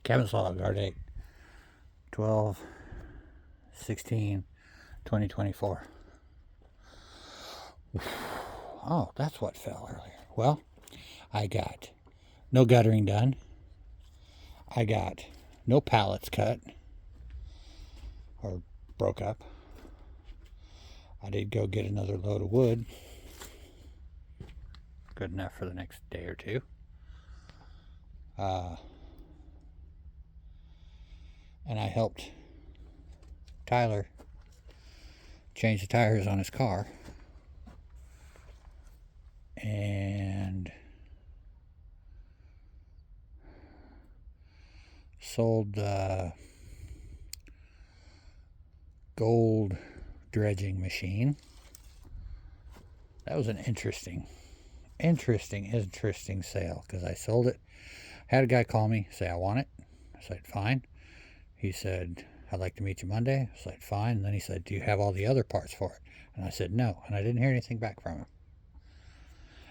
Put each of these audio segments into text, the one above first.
Cabin's log, Ourdate, 12/16/2024. Oh, that's what fell earlier. Well, I got no guttering done. I got no pallets cut or broke up. I did go get another load of wood. Good enough for the next day or two. And I helped Tyler change the tires on his car. And sold the gold dredging machine. That was an interesting sale, because I sold it. Had a guy call me, say I want it. I said fine. He said, I'd like to meet you Monday. I said fine. And then he said, do you have all the other parts for it? And I said no. And I didn't hear anything back from him.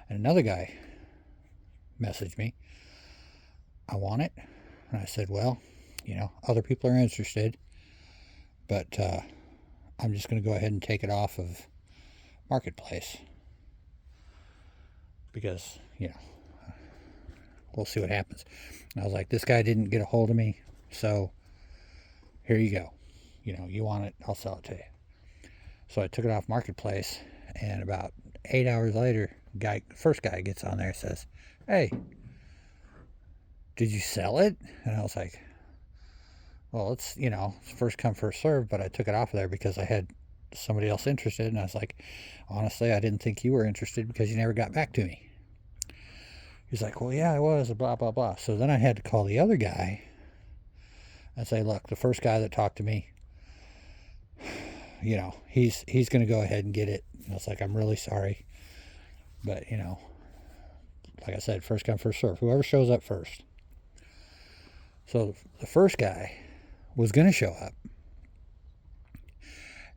And another guy messaged me, I want it. And I said, well, other people are interested, but I'm just going to go ahead and take it off of Marketplace, because we'll see what happens. And I was like, this guy didn't get a hold of me, so here you go. You want it, I'll sell it to you. So I took it off Marketplace, and about 8 hours later, first guy gets on there and says, hey, did you sell it? And I was like, well, it's first come, first serve, but I took it off of there because I had somebody else interested. And I was like, honestly, I didn't think you were interested because you never got back to me. He's like, well, yeah, I was, blah, blah, blah. So then I had to call the other guy and say, look, the first guy that talked to me, he's going to go ahead and get it. And I was like, I'm really sorry. But, like I said, first come, first serve. Whoever shows up first. So the first guy was going to show up.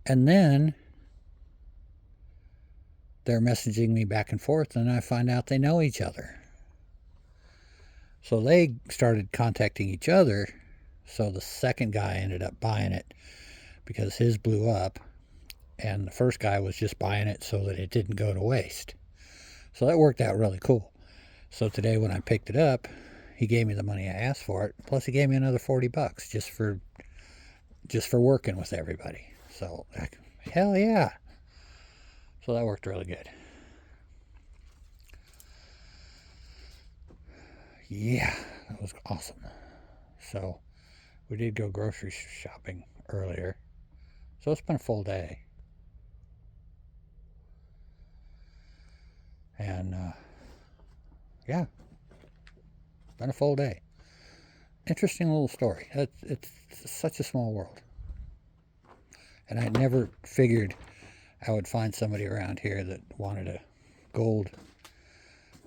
And then they're messaging me back and forth, and I find out they know each other. So they started contacting each other. So the second guy ended up buying it because his blew up, and the first guy was just buying it so that it didn't go to waste. So that worked out really cool. So today when I picked it up, he gave me the money I asked for it. Plus he gave me another $40 just for working with everybody. So hell yeah. So that worked really good. Yeah, that was awesome. So we did go grocery shopping earlier. So it's been a full day. And yeah, been a full day. Interesting little story. It's such a small world. And I never figured I would find somebody around here that wanted a gold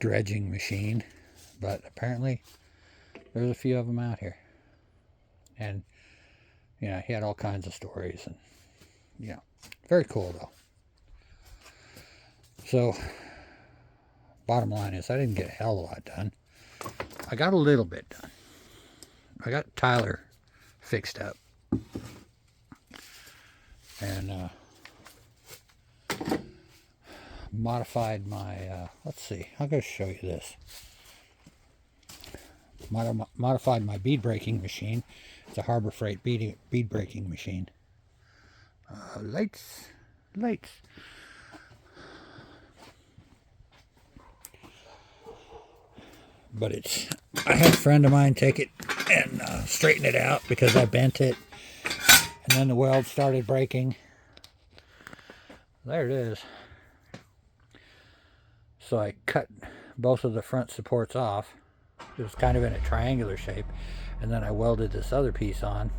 dredging machine. But apparently there's a few of them out here. And, he had all kinds of stories. And, very cool though. So, bottom line is I didn't get a hell of a lot done. I got a little bit done. I got Tyler fixed up. And modified my, let's see, I'm going to show you this. Modified my bead breaking machine. It's a Harbor Freight bead breaking machine. Lights. But I had a friend of mine take it and straighten it out because I bent it. And then the weld started breaking. There it is. So I cut both of the front supports off. It was kind of in a triangular shape. And then I welded this other piece on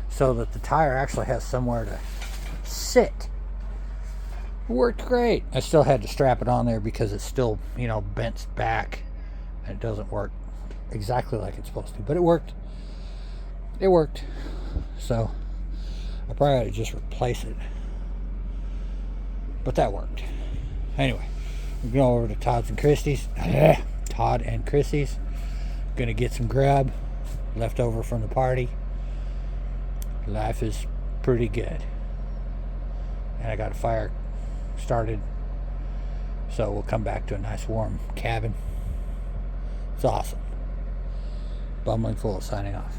so that the tire actually has somewhere to sit. It worked great. I still had to strap it on there because it's still, bent back. And it doesn't work exactly like it's supposed to. But it worked. So I probably ought to just replace it. But that worked. Anyway, we're going over to Todd and Christie's. Gonna get some grub. left over from the party. Life is pretty good. And I got a fire started, so we'll come back to a nice warm cabin. It's awesome. Bumbling Full signing off.